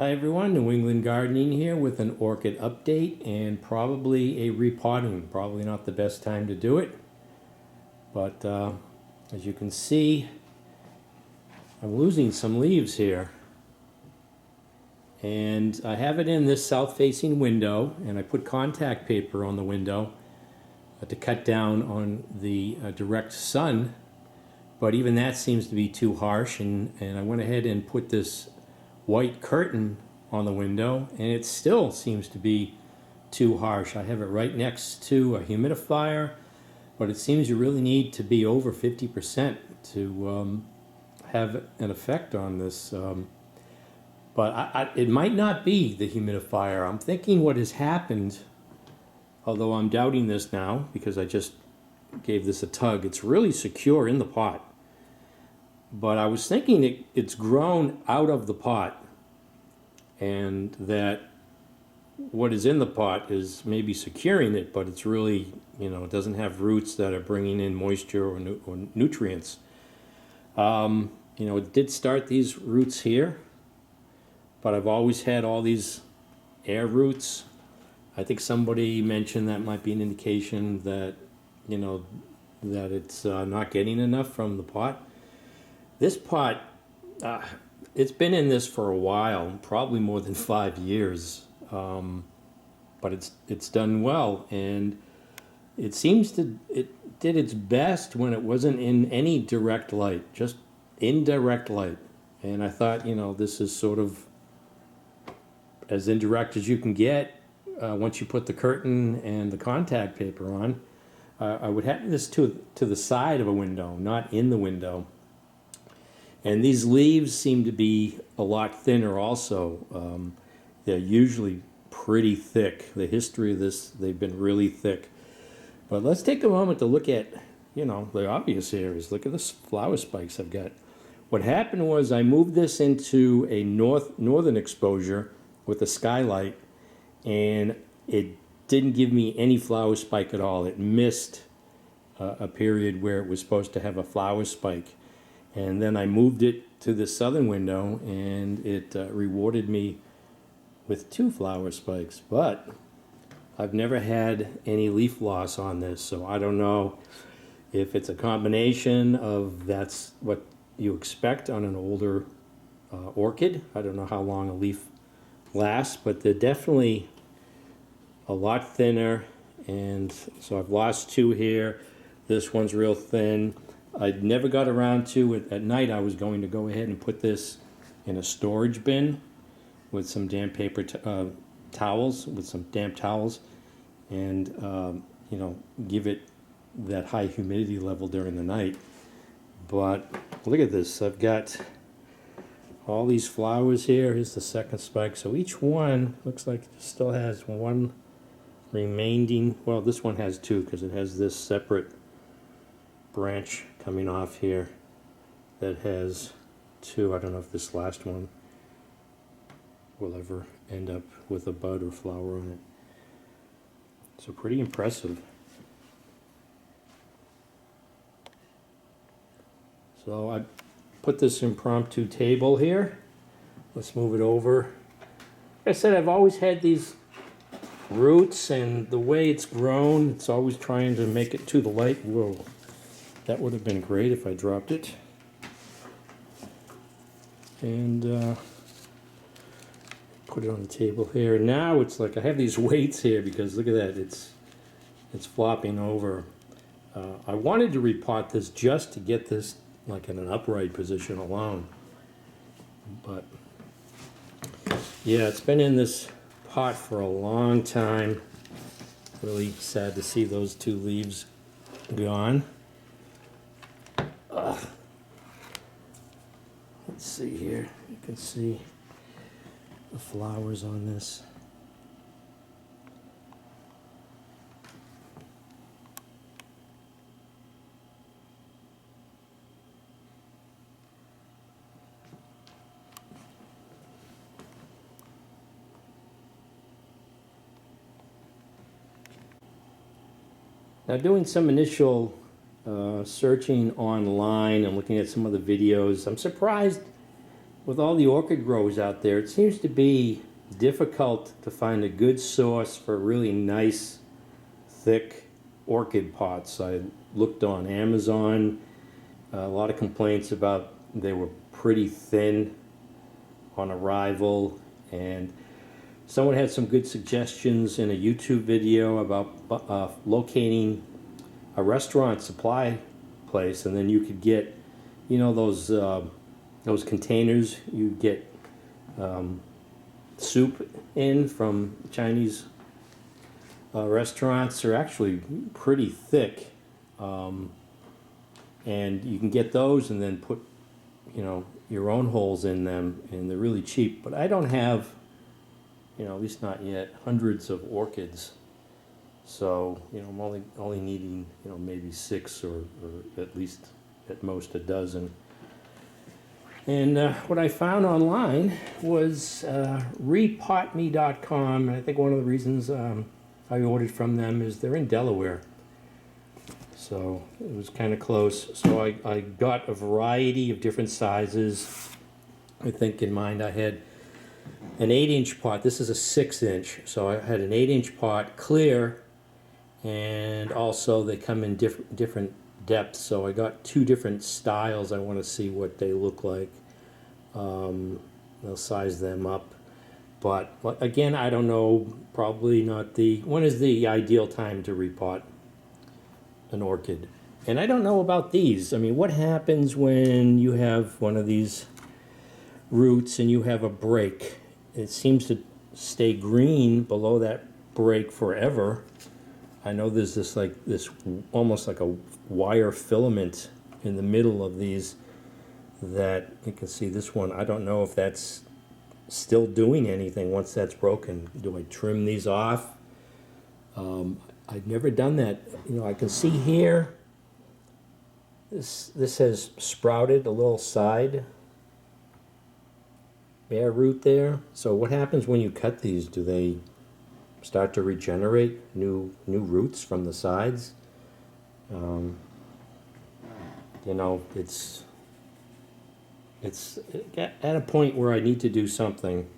Hi everyone, New England Gardening here with an orchid update and probably a repotting. Probably not the best time to do it, but as you can see, I'm losing some leaves here. And I have it in this south-facing window, and I put contact paper on the window to cut down on the direct sun, but even that seems to be too harsh, and I went ahead and put this white curtain on the window, and it still seems to be too harsh. I have it right next to a humidifier, but it seems you really need to be over 50% to have an effect on this. But it might not be the humidifier. I'm thinking what has happened, although I'm doubting this now because I just gave this a tug. It's really secure in the pot. But I was thinking it's grown out of the pot, and that what is in the pot is maybe securing it, but it's really, it doesn't have roots that are bringing in moisture or nutrients. It did start these roots here, but I've always had all these air roots. I think somebody mentioned that might be an indication that, that it's not getting enough from the pot. This pot, it's been in this for a while, probably more than 5 years, but it's done well, and it did its best when it wasn't in any direct light, just indirect light. And I thought, this is sort of as indirect as you can get once you put the curtain and the contact paper on. I would have this to the side of a window, not in the window. And these leaves seem to be a lot thinner also. They're usually pretty thick. The history of this, they've been really thick. But let's take a moment to look at, the obvious areas. Look at the flower spikes I've got. What happened was I moved this into a northern exposure with a skylight, and it didn't give me any flower spike at all. It missed a period where it was supposed to have a flower spike. And then I moved it to the southern window, and it rewarded me with 2 flower spikes. But I've never had any leaf loss on this, so I don't know if it's a combination of that's what you expect on an older orchid. I don't know how long a leaf lasts, but they're definitely a lot thinner. And so I've lost 2 here. This one's real thin. I never got around to it. At night I was going to go ahead and put this in a storage bin with some damp paper towels, and give it that high humidity level during the night. But look at this. I've got all these flowers here. Here's the second spike. So each one looks like it still has 1 remaining. Well, this one has 2 because it has this separate branch coming off here that has 2. I don't know if this last one will ever end up with a bud or flower on it. So pretty impressive. So I put this impromptu table here. Let's move it over. Like I said, I've always had these roots, and the way it's grown, it's always trying to make it to the light. Whoa. That would have been great if I dropped it. And put it on the table here. Now it's like I have these weights here because look at that, it's flopping over. I wanted to repot this just to get this like in an upright position alone. But yeah, it's been in this pot for a long time. Really sad to see those 2 leaves gone. Let's see here. You can see the flowers on this. Now, doing some initial searching online and looking at some of the videos, I'm surprised with all the orchid growers out there, it seems to be difficult to find a good source for really nice, thick orchid pots. I looked on Amazon, a lot of complaints about they were pretty thin on arrival, and someone had some good suggestions in a YouTube video about locating a restaurant supply place, and then you could get, you know, those containers you get soup in from Chinese restaurants are actually pretty thick, and you can get those and then put, you know, your own holes in them, and they're really cheap. But I don't have, you know, at least not yet, hundreds of orchids, so, you know, I'm only needing, you know, maybe 6 or at least at most a dozen. And what I found online was repotme.com, and I think one of the reasons I ordered from them is they're in Delaware, so it was kind of close. So I got a variety of different sizes. I think in mind I had an 8-inch pot. This is a 6-inch, so I had an 8-inch pot, clear, and also they come in different depths. So I got 2 different styles. I want to see what they look like. They'll size them up, but again, I don't know. Probably not when is the ideal time to repot an orchid? And I don't know about these. I mean, what happens when you have one of these roots and you have a break? It seems to stay green below that break forever. I know there's this almost like a wire filament in the middle of these that you can see. This one, I don't know if that's still doing anything once that's broken. Do I trim these off? I've never done that. You know, I can see here this has sprouted a little side bare root there. So what happens when you cut these? Do they start to regenerate new roots from the sides? You know, it's at a point where I need to do something.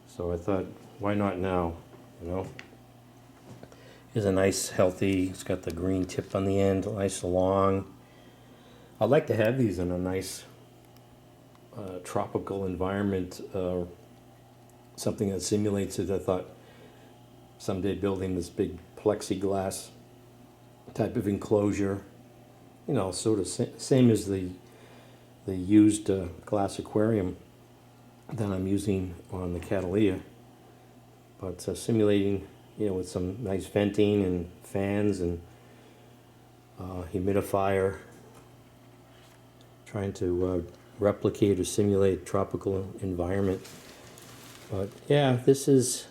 So I thought, why not now? You know, here's a nice healthy. It's got the green tip on the end, nice long. I like to have these in a nice tropical environment, something that simulates it. I thought someday building this big plexiglass type of enclosure, you know, sort of same as the used glass aquarium that I'm using on the Catalina, but simulating, you know, with some nice venting and fans and humidifier, trying to replicate or simulate tropical environment. But yeah, this is,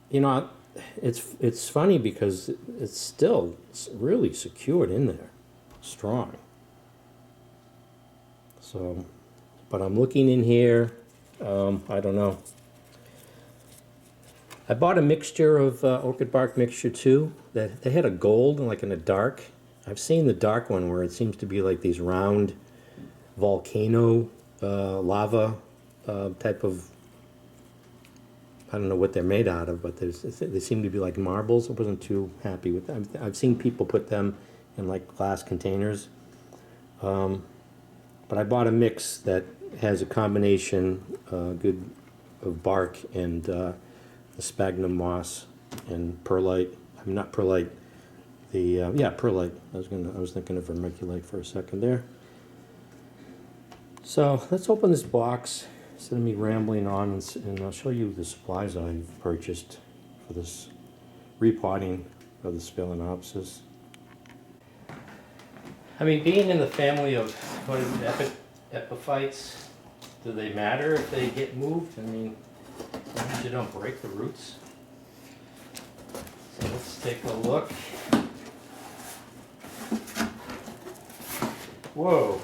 you know, it's funny because it's still really secured in there, strong. So, but I'm looking in here. I don't know. I bought a mixture of orchid bark mixture too. That they had a gold and like in a dark. I've seen the dark one where it seems to be like these round volcano lava type of. I don't know what they're made out of, but they seem to be like marbles. I wasn't too happy with them. I've seen people put them in like glass containers. But I bought a mix that has a combination good of bark and the sphagnum moss and perlite. I mean, not perlite. Perlite. I was thinking of vermiculite for a second there. So let's open this box instead of me rambling on, and I'll show you the supplies I've purchased for this repotting of the Phalaenopsis. I mean, being in the family of what is it, epiphytes, do they matter if they get moved? I mean, as long as you don't break the roots. So let's take a look. Whoa.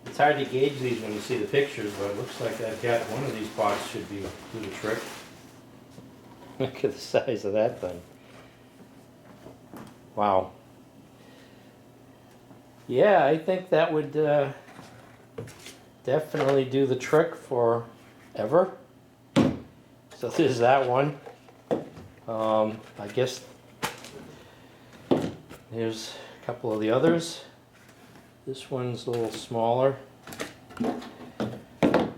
It's hard to gauge these when you see the pictures, but it looks like I've got one of these pots should do the trick. Look at the size of that thing. Wow. Yeah, I think that would definitely do the trick for ever. So there's that one. I guess there's a couple of the others. This one's a little smaller.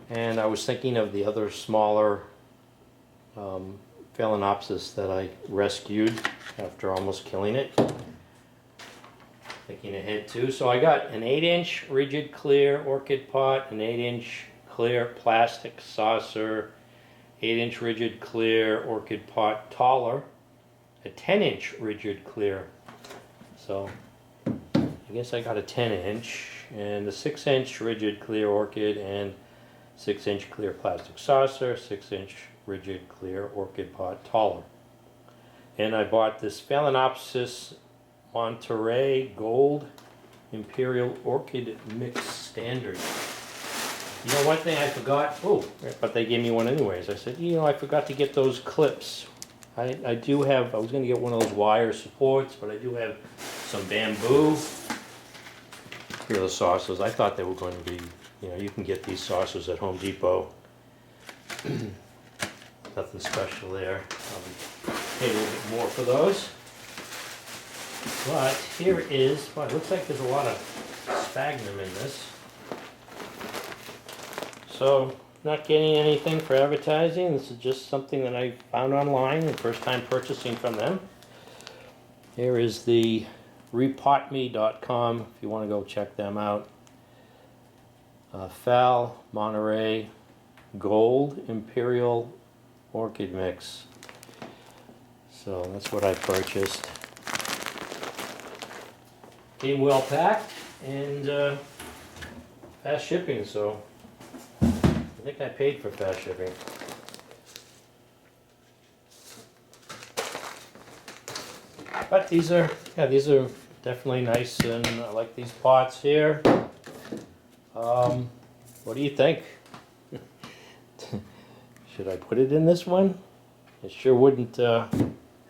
And I was thinking of the other smaller Phalaenopsis that I rescued after almost killing it. Thinking ahead too. So I got an 8-inch rigid clear orchid pot, an 8-inch clear plastic saucer, 8-inch rigid clear orchid pot taller, a 10-inch rigid clear. So I guess I got a 10-inch and a 6-inch rigid clear orchid and 6-inch clear plastic saucer, 6-inch rigid clear orchid pot taller. And I bought this Phalaenopsis Monterey Gold Imperial Orchid Mix Standard. You know, one thing I forgot, but they gave me one anyways. I said, you know, I forgot to get those clips. I do have, I was going to get one of those wire supports, but I do have some bamboo. Here are the saucers. I thought they were going to be, you know, you can get these saucers at Home Depot. Nothing special there. I'll pay a little bit more for those. But here is, well, it looks like there's a lot of sphagnum in this. So, not getting anything for advertising. This is just something that I found online, the first time purchasing from them. Here is the repotme.com if you want to go check them out. Phal Monterey Gold Imperial Orchid Mix. So that's what I purchased. Came well packed and fast shipping, so I think I paid for fast shipping. But these are definitely nice, and I like these pots here. What do you think? Should I put it in this one? It sure wouldn't have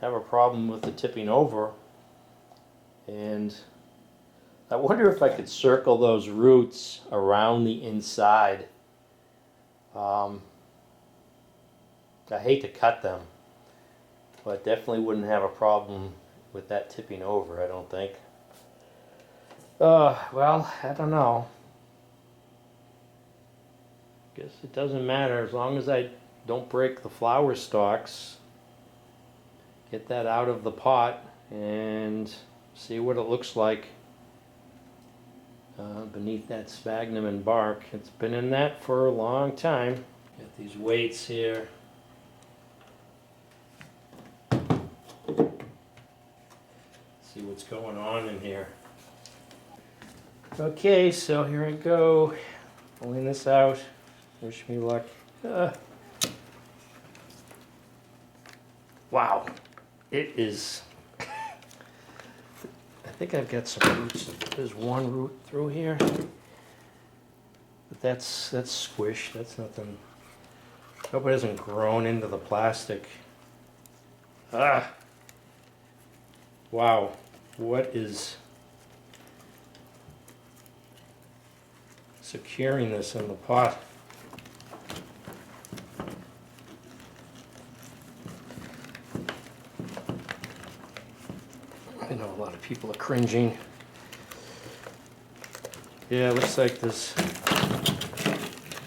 a problem with the tipping over. And I wonder if I could circle those roots around the inside. I hate to cut them, but definitely wouldn't have a problem with that tipping over, I don't think. Well, I don't know. Guess it doesn't matter as long as I don't break the flower stalks. Get that out of the pot and see what it looks like beneath that sphagnum and bark. It's been in that for a long time. Got these weights here. See what's going on in here. Okay, so here I go. Pulling this out. Wish me luck. Wow, it is. I think I've got some roots. There's one root through here, but that's squished. That's nothing. Hope it hasn't grown into the plastic. Wow, what is securing this in the pot? I know a lot of people are cringing. Yeah, it looks like there's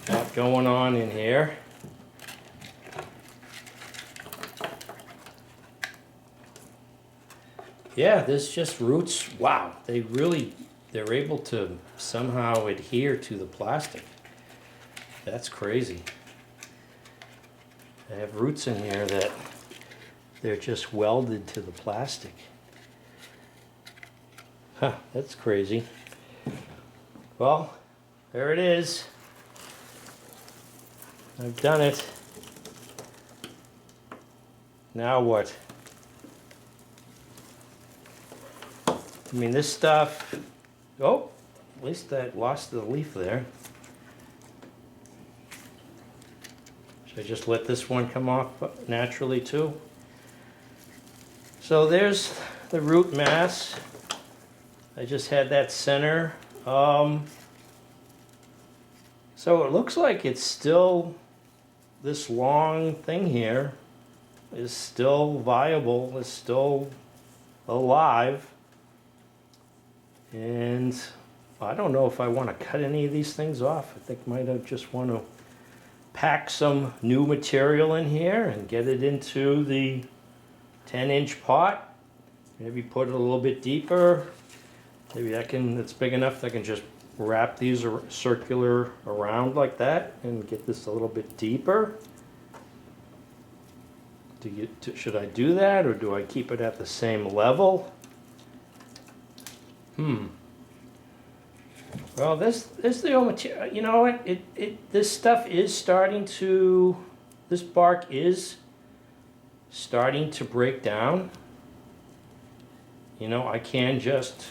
a lot going on in here. Yeah, there's just roots. Wow, they're able to somehow adhere to the plastic. That's crazy. I have roots in here that they're just welded to the plastic. Huh, that's crazy. Well, there it is. I've done it. Now what? I mean, this stuff, oh, at least I lost the leaf there. Should I just let this one come off naturally too? So there's the root mass. I just had that center. So it looks like it's still, this long thing here is still viable, is still alive. And I don't know if I want to cut any of these things off. I think I might just want to pack some new material in here and get it into the 10-inch pot. Maybe put it a little bit deeper. Maybe it's big enough that I can just wrap these circular around like that and get this a little bit deeper. Should I do that, or do I keep it at the same level? Well, this the old material. You know what? This stuff is starting to. This bark is starting to break down. You know, I can just.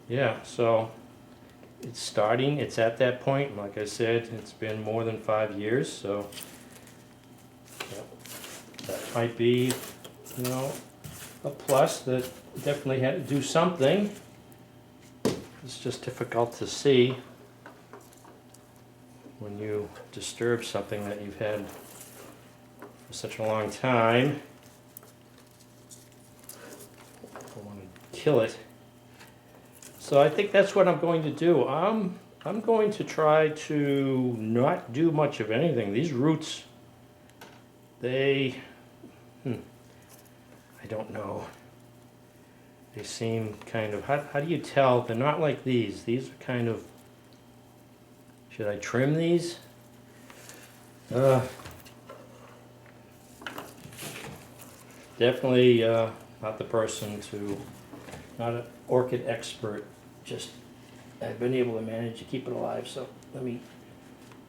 Yeah, so it's starting. It's at that point. Like I said, it's been more than 5 years, so that might be, you know, a plus. That definitely had to do something. It's just difficult to see when you disturb something that you've had for such a long time. I want to kill it. So I think that's what I'm going to do. I'm going to try to not do much of anything. These roots, I don't know. They seem kind of, how do you tell? They're not like these. These are kind of, should I trim these? Definitely not the person to, not an orchid expert. Just, I've been able to manage to keep it alive. So let me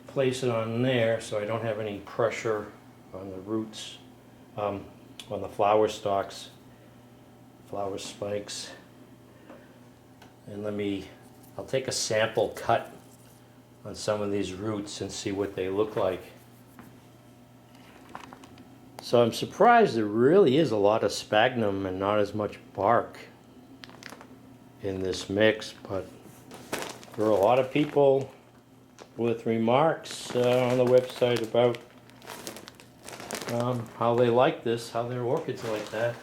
place it on there so I don't have any pressure on the roots, on the flower stalks. Flower spikes. And I'll take a sample cut on some of these roots and see what they look like. So I'm surprised there really is a lot of sphagnum and not as much bark in this mix, but there are a lot of people with remarks on the website about how they like this, how their orchids are like that.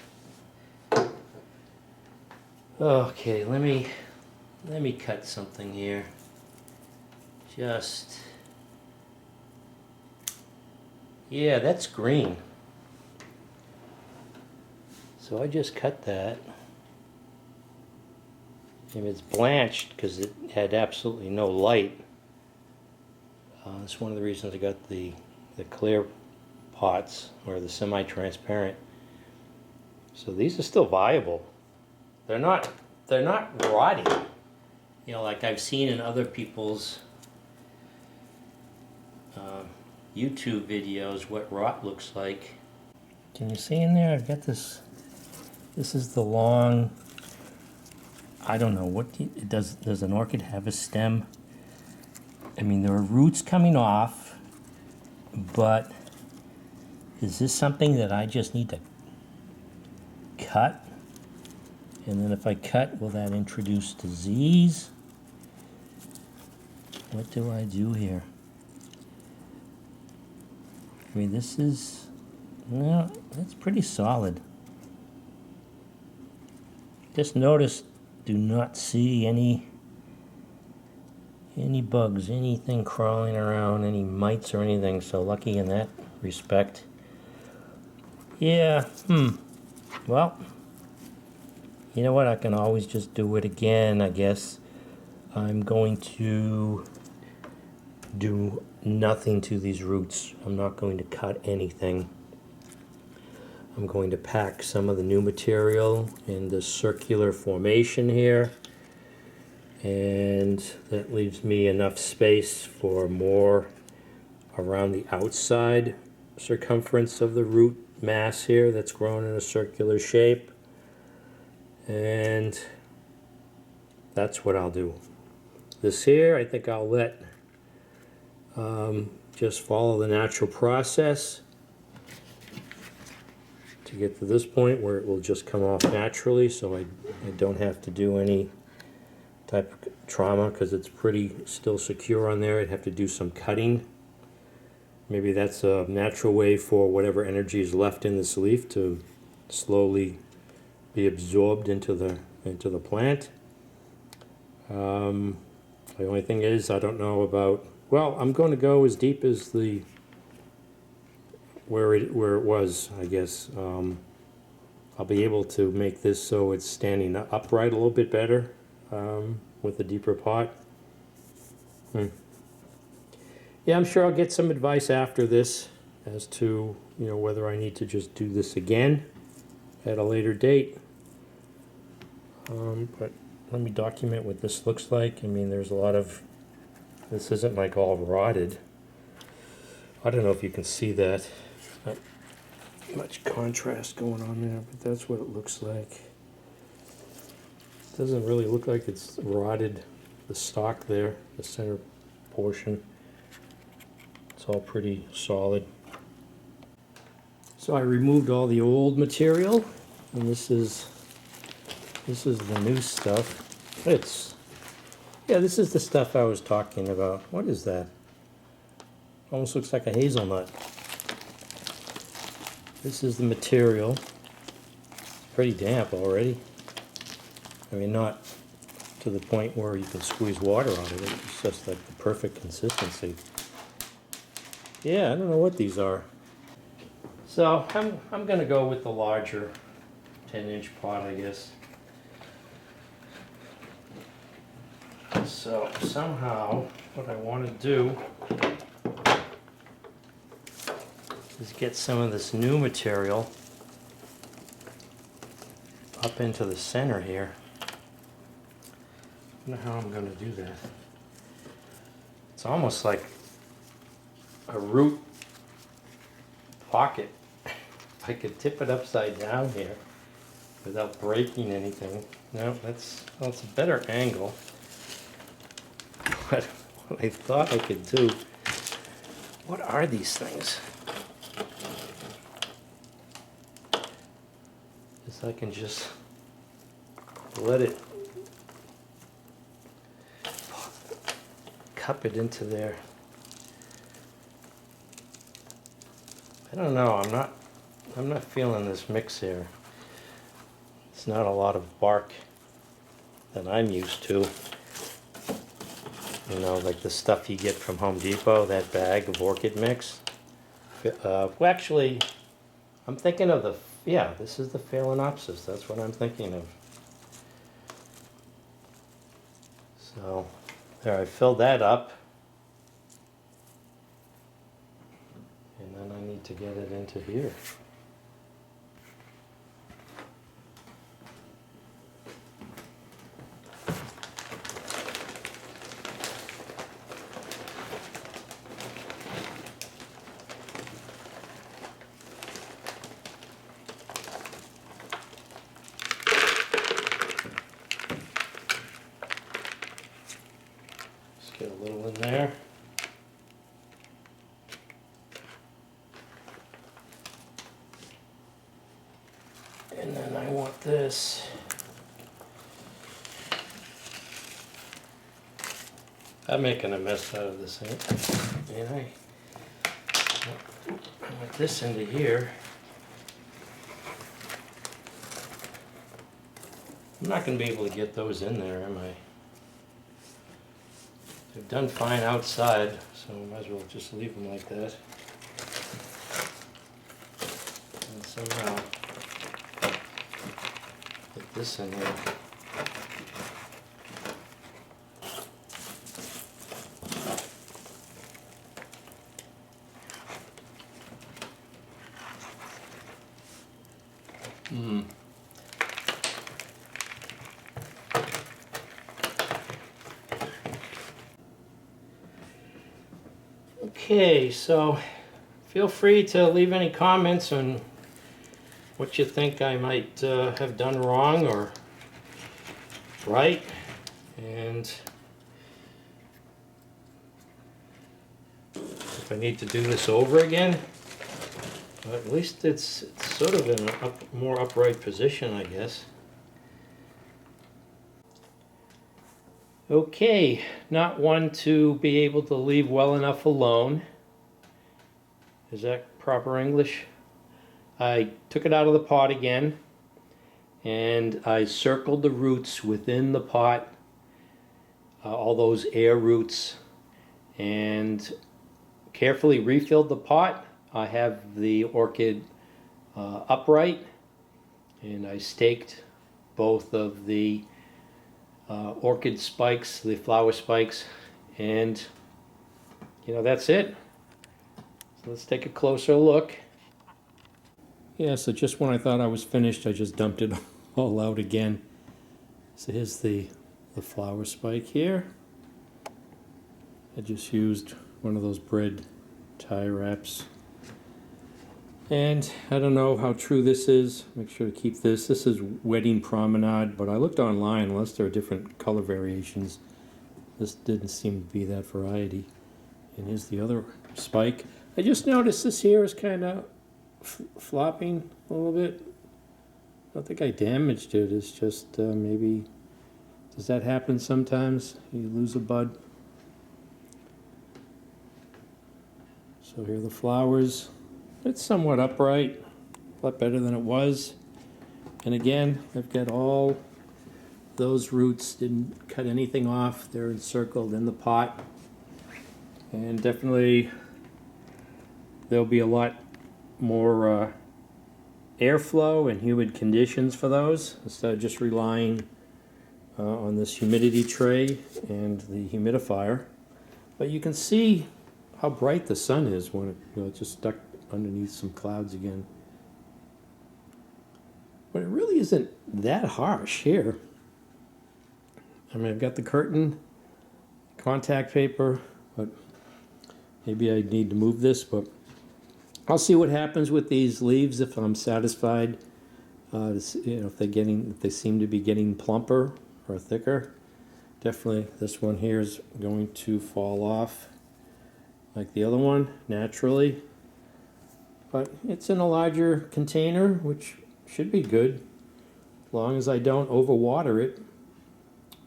Okay, let me cut something here. Just, yeah, that's green. So I just cut that. And it's blanched because it had absolutely no light. That's one of the reasons I got the clear pots, or the semi-transparent. So these are still viable. They're not rotting, you know, like I've seen in other people's YouTube videos what rot looks like. Can you see in there? I've got this. This is the long. I don't know what it does. Does an orchid have a stem? I mean, there are roots coming off, but is this something that I just need to cut? And then if I cut, will that introduce disease? What do I do here? I mean, this is, well, that's pretty solid. Just notice, do not see any bugs, anything crawling around, any mites or anything, so lucky in that respect. Yeah, well, you know what, I can always just do it again, I guess. I'm going to do nothing to these roots. I'm not going to cut anything. I'm going to pack some of the new material in the circular formation here, and that leaves me enough space for more around the outside circumference of the root mass here that's grown in a circular shape. And that's what I'll do. This here, I think I'll let just follow the natural process to get to this point where it will just come off naturally, so I don't have to do any type of trauma because it's pretty still secure on there. I'd have to do some cutting. Maybe that's a natural way for whatever energy is left in this leaf to slowly be absorbed into the plant. The only thing is, I don't know about. Well, I'm going to go as deep as the where it was, I guess. I'll be able to make this so it's standing upright a little bit better with a deeper pot. Yeah, I'm sure I'll get some advice after this as to, you know, whether I need to just do this again at a later date. But let me document what this looks like. I mean, there's a lot of, this isn't like all rotted. I don't know if you can see that. Not much contrast going on there, but that's what it looks like. Doesn't really look like it's rotted, the stalk there, the center portion. It's all pretty solid. So I removed all the old material, and this is the new stuff. This is the stuff I was talking about. What is that? Almost looks like a hazelnut. This is the material. It's pretty damp already. I mean, not to the point where you can squeeze water out of it. It's just like the perfect consistency. Yeah, I don't know what these are. So I'm gonna go with the larger 10-inch pot, I guess. So somehow what I want to do is get some of this new material up into the center here. I don't know how I'm going to do that. It's almost like a root pocket. I could tip it upside down here without breaking anything. No, that's a better angle. But what I thought I could do, what are these things? Is I can just let it cup it into there. I don't know, I'm not feeling this mix here. It's not a lot of bark that I'm used to. You know, like the stuff you get from Home Depot, that bag of orchid mix. Well, actually, I'm thinking of the, yeah, this is the Phalaenopsis. That's what I'm thinking of. So, there, I filled that up. And then I need to get it into here. Get a little in there. And then I want this. I'm making a mess out of this thing. And I want this into here. I'm not going to be able to get those in there, am I? They've done fine outside, so I might as well just leave them like that. And somehow put this in there. Okay, so feel free to leave any comments on what you think I might have done wrong or right, and if I need to do this over again. But at least it's sort of in a more upright position, I guess. Okay, not one to be able to leave well enough alone. Is that proper English? I took it out of the pot again, and I circled the roots within the pot, all those air roots, and carefully refilled the pot. I have the orchid upright, and I staked both of the orchid spikes, the flower spikes, and that's it. So let's take a closer look. Yeah, so just when I thought I was finished, I just dumped it all out again. So here's the flower spike here. I just used one of those bread tie wraps. And I don't know how true this is. Make sure to keep this. This is Wedding Promenade, but I looked online, unless there are different color variations. This didn't seem to be that variety. And here's the other spike. I just noticed this here is kind of flopping a little bit. I don't think I damaged it. It's just maybe, does that happen sometimes? You lose a bud. So here are the flowers. It's somewhat upright, a lot better than it was. And again, I've got all those roots, didn't cut anything off. They're encircled in the pot. And definitely there'll be a lot more airflow and humid conditions for those, instead of just relying on this humidity tray and the humidifier. But you can see how bright the sun is when it just stuck underneath some clouds again. But it really isn't that harsh here. I mean, I've got the curtain, contact paper, but maybe I need to move this, but I'll see what happens with these leaves if I'm satisfied. If they seem to be getting plumper or thicker. Definitely this one here is going to fall off like the other one naturally. But it's in a larger container, which should be good, as long as I don't overwater it.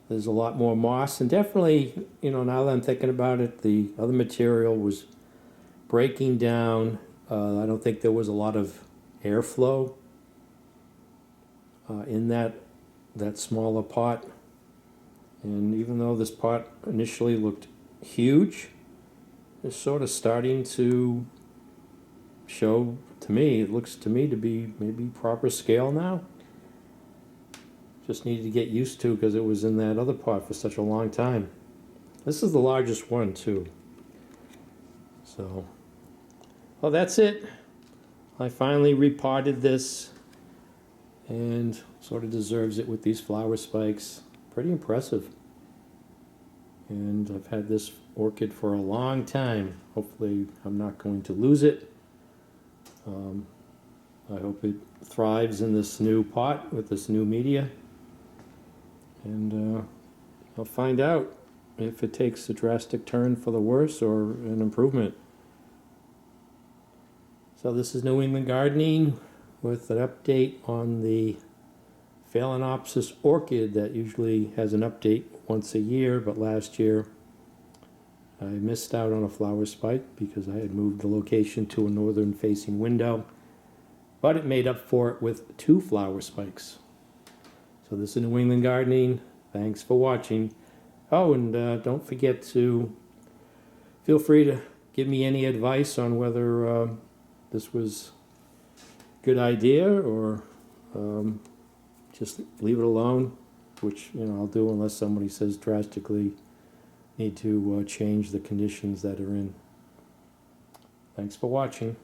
There's a lot more moss, and definitely, now that I'm thinking about it, the other material was breaking down. I don't think there was a lot of airflow in that smaller pot. And even though this pot initially looked huge, it's sort of starting to show, to me, it looks to me to be maybe proper scale now. Just needed to get used to, because it was in that other pot for such a long time. This is the largest one too. So, well, that's it. I finally repotted this and sort of deserves it with these flower spikes. Pretty impressive. And I've had this orchid for a long time. Hopefully I'm not going to lose it. I hope it thrives in this new pot with this new media. And I'll find out if it takes a drastic turn for the worse or an improvement. So this is New England Gardening with an update on the Phalaenopsis Orchid that usually has an update once a year, but last year I missed out on a flower spike because I had moved the location to a northern facing window, but it made up for it with 2 flower spikes. So this is New England Gardening. Thanks for watching. Oh, and don't forget to feel free to give me any advice on whether this was a good idea or just leave it alone, which I'll do unless somebody says drastically need to change the conditions that are in. Thanks for watching.